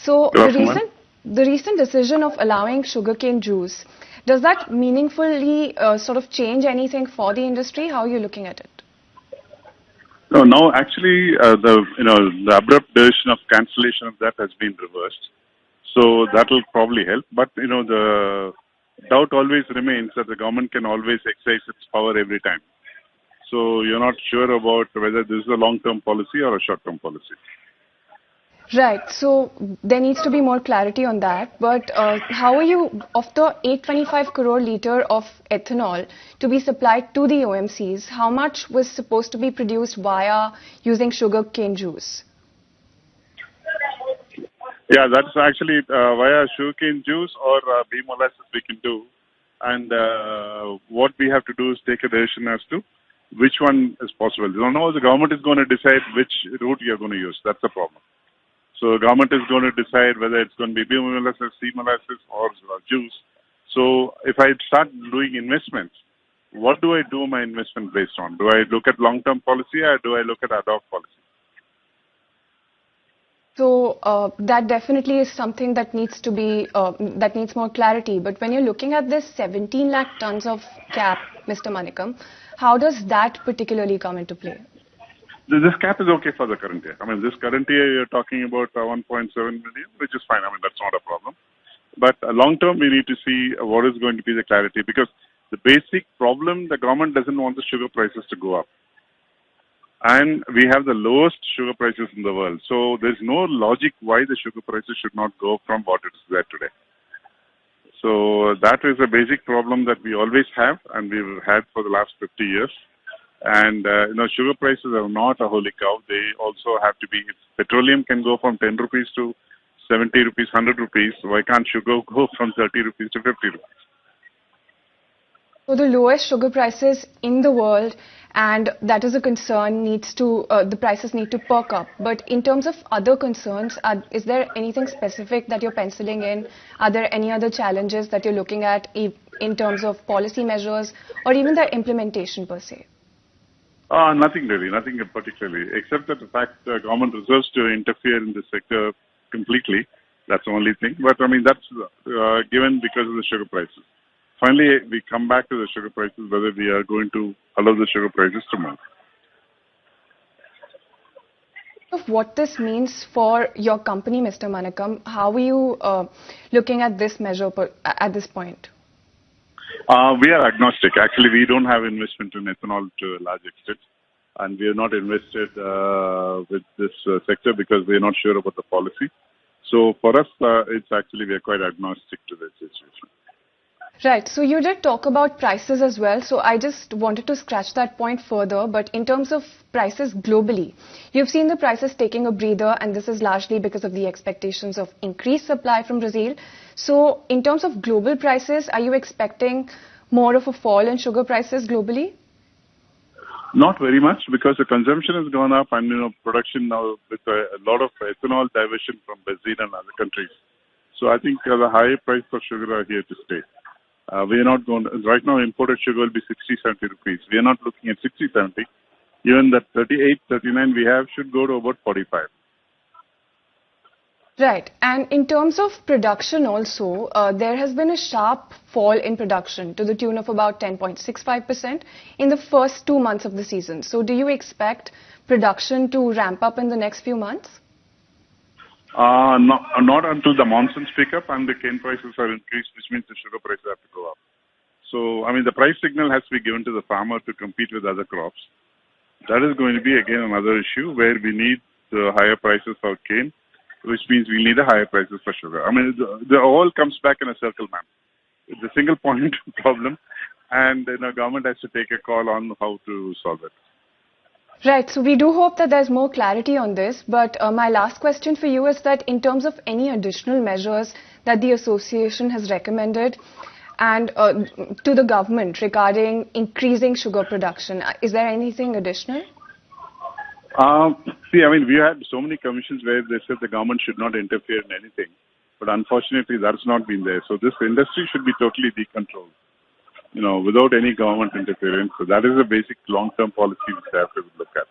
So Good afternoon. the recent decision of allowing sugarcane juice, does that meaningfully sort of change anything for the industry? How are you looking at it? No, now actually the abrupt decision of cancellation of that has been reversed. So that will probably help. But the doubt always remains that the government can always exercise its power every time. So you're not sure about whether this is a long-term policy or a short-term policy. Right. So there needs to be more clarity on that. But how are you, of the 825 crore liter of ethanol to be supplied to the OMCs, how much was supposed to be produced via using sugarcane juice? Yeah, that's actually via sugarcane juice or bee molasses we can do. And what we have to do is take a decision as to which one is possible. No, the government is going to decide which route you're going to use. That's the problem. So the government is going to decide whether it's going to be bee molasses, sea molasses, or juice. So if I start doing investments, what do I do my investment based on? Do I look at long-term policy or do I look at ad hoc policy? So that definitely is something that needs to be, that needs more clarity. But when you're looking at this 17 lakh tons of cap, Mr. Manikam, how does that particularly come into play? This cap is okay for the current year. I mean, this current year you're talking about 1.7 million, which is fine. I mean, that's not a problem. But long term, we need to see what is going to be the clarity, because the basic problem, the government doesn't want the sugar prices to go up. And we have the lowest sugar prices in the world. So there's no logic why the sugar prices should not go from what it is there today. So that is a basic problem that we always have, and we've had for the last 50 years. And sugar prices are not a holy cow. They also have to be. If petroleum can go from 10 rupees to 70 rupees, 100 rupees, why can't sugar go from 30 rupees to 50 rupees? So the lowest sugar prices in the world, and that is a concern, the prices need to perk up. But in terms of other concerns, is there anything specific that you're penciling in? Are there any other challenges that you're looking at in terms of policy measures or even the implementation per se? Nothing really, nothing particularly, except that the fact the government reserves to interfere in this sector completely. That's the only thing. But I mean, that's given because of the sugar prices. Finally, we come back to the sugar prices, whether we are going to allow the sugar prices to move. Of what this means for your company, Mr. Manikam, how are you looking at this measure at this point? We are agnostic. Actually, we don't have investment in ethanol to a large extent, and we are not invested with this sector because we are not sure about the policy. So for us, it's actually we are quite agnostic to this situation. Right. So you did talk about prices as well. So I just wanted to scratch that point further. But in terms of prices globally, you've seen the prices taking a breather, and this is largely because of the expectations of increased supply from Brazil. So in terms of global prices, are you expecting more of a fall in sugar prices globally? Not very much, because the consumption has gone up, and production now with a lot of ethanol diversion from Brazil and other countries. So I think the higher price for sugar are here to stay. We are not going right now. Imported sugar will be 60, 70 rupees. We are not looking at 60, 70. Even that 38, 39 we have should go to about 45. Right. And in terms of production also, there has been a sharp fall in production to the tune of about 10.65% in the first 2 months of the season. So do you expect production to ramp up in the next few months? Not until the monsoons pick up and the cane prices are increased, which means the sugar prices have to go up. So, I mean, the price signal has to be given to the farmer to compete with other crops. That is going to be, again, another issue where we need the higher prices for cane, which means we need the higher prices for sugar. I mean, the all comes back in a circle, ma'am. It's a single point problem, and government has to take a call on how to solve it. Right. So we do hope that there's more clarity on this. But my last question for you is that in terms of any additional measures that the association has recommended and to the government regarding increasing sugar production, is there anything additional? See, I mean, we had so many commissions where they said the government should not interfere in anything. But unfortunately, that's not been there. So this industry should be totally decontrolled, without any government interference. So that is a basic long-term policy which they have to look at.